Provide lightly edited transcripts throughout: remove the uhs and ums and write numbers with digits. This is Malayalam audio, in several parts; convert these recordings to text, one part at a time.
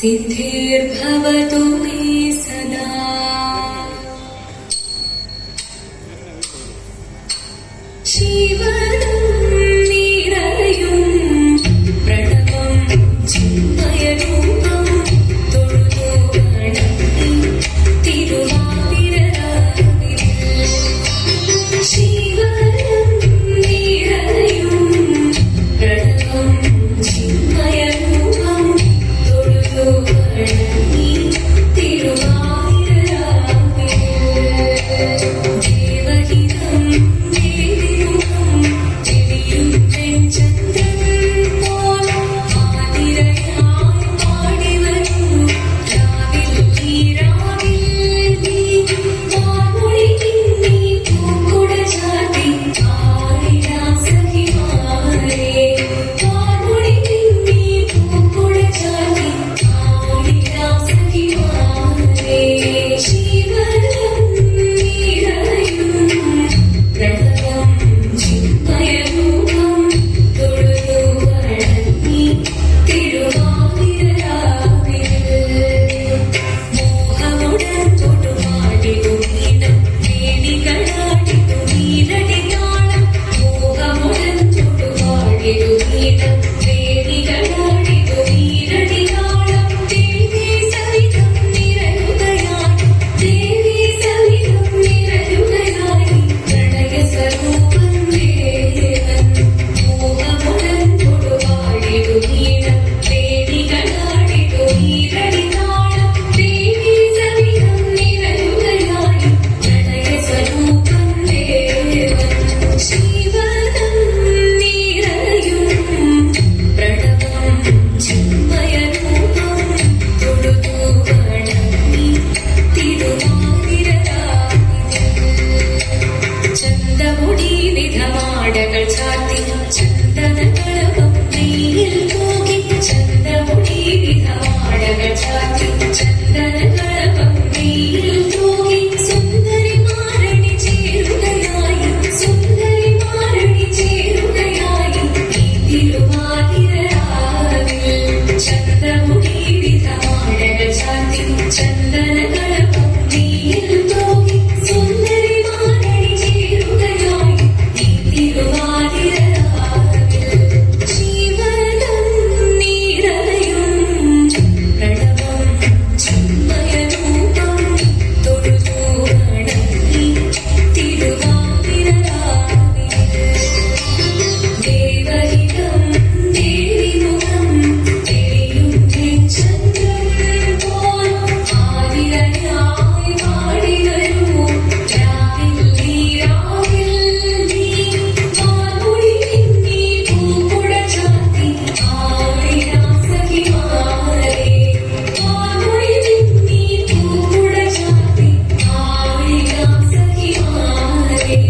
सिद्धिर्भवतु मे सदा। शिवनं निरयुं प्रणवं चिन्मयरूपं തൊഴുതു വണങ്ങി തിരുവാതിരരാവിൽ. ശിവനം നിരയും പ്രണവം ചിന്മയരൂപം തൊഴുതു വണങ്ങി തിരുവാതിരരാവിൽ. ദേവഹിതം ദേവിമുഖം തെളിയും വെൺചന്ദ്രൻ പോൽ ആതിരയായി പാടിവരൂ രാവിൽ നീ രാവിൽ നീ വാമൊഴി പിന്നി പൂക്കുട ചാർത്തി ആടിടാം സഖിമാരേ. വാമൊഴി പിന്നി പൂക്കുട ചാർത്തി ആടിടാം സഖിമാരേ. ശിവനം നിറയും പ്രണവം ചിന്മയരൂപം തൊഴുതു വണങ്ങി തിരുവാതിരരാവിൽ. മോഹമുടൻ തൊടുപാടിടു നീണം വേണികളാടിടു നീലടിനാളം. മോഹമുടൻ തൊടുപാടിടു നീണം വേണികളാടിടു നീലടിനാളം. ദേവി സവിധം നിരയുകയായി ദേവി സവിധം നിരയുകയായി പ്രണയസ്വരൂപൻ ദേവൻ. മോഹമുടൻ തൊടുപാടിടു നീണം വേണികളാടിടു നീലടിനാളം. ദേവി സവിധം നിരയുകയായി പ്രണയസ്വരൂപൻ ദേവൻ. ശിവനം നിറയും പ്രണവം ചിന്മയരൂപം തൊഴുതു വണങ്ങി തിരുവാതിരരാവിൽ. ചന്തമുടി വിധമാടകൾ ചാർത്തി ചന്ദനകളഭം നെയ്യിൽ തൂകി. ചന്തമുടി വിധമാടകൾ ചാർത്തി ചന്ദനകളഭം നെയ്യിൽ തൂകി. സുന്ദരിമാരണി ചേരുകയായി സുന്ദരിമാരണി ചേരുകയായി ഈ തിരുവാതിരരാവിൽ. ചന്തമുടി വിധമാടകൾ ചാർത്തി ചന്ദനകളഭം നെയ്യിൽ തൂകി. സുന്ദരിമാരണി ചേരുകയായി ഈ തിരുവാതിരരാവിൽ. ശിവനം നിറയും പ്രണവം ചിന്മയരൂപം തൊഴുതു വണങ്ങി തിരുവാതിരരാവിൽ. ദേവഹിതം ദേവിമുഖം തെളിയും വെൺചന്ദ്രൻ പോൽ ആതിരയായി പാടിവരൂ രാവിൽ നീ രാവിൽ നീ വാമൊഴി പിന്നി പൂക്കുട ചാർത്തി ആടിടാം സഖിമാരേ. വാമൊഴി പിന്നി പൂക്കുട ചാർത്തി ആടിടാം സഖിമാരേ.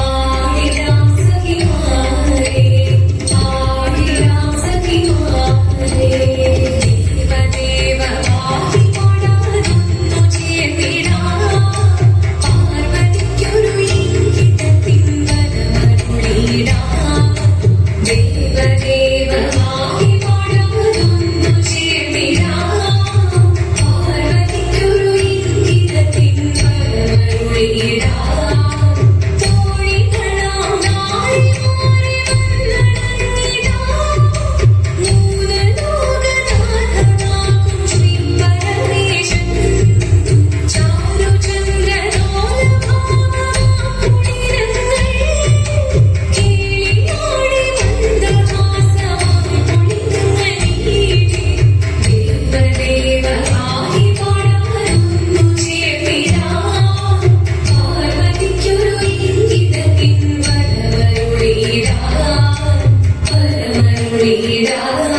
ആടിടാം സഖിമാരേ. ആടിടാം സഖിമാരേ. ദേവദേവമായി പാടാനൊന്നു ചേർന്നിടാം. പാർവതിക്കൊരു ഇംഗിതത്തിൻ വരമരുളിടാം. ദേവദേവമായി പാടാനൊന്നു ചേർന്നിടാം. പാർവതിക്കൊരു ഇംഗിതത്തിൻ വരമരുളിടാം. തോഴികളാം നാരിമാരെ വന്നണഞ്ഞിടാം. മൂന്ന് ലോകനാഥനാകും ശ്രീപരമേശൻ. ചാരുചന്ദ്രലോലഭാവമാകുളിരങ്ങൾ കേളിയോടി മന്ദഹാസമായി പൊളിഞ്ഞങ്ങൾ നീട്ടി. ദേവദേവമായി പാടാനൊന്നു ചേർന്നിടാം. പാർവതിക്കൊരു ഇംഗിതത്തിൻ വരമരുളിടാം. വരമരുളിടാം.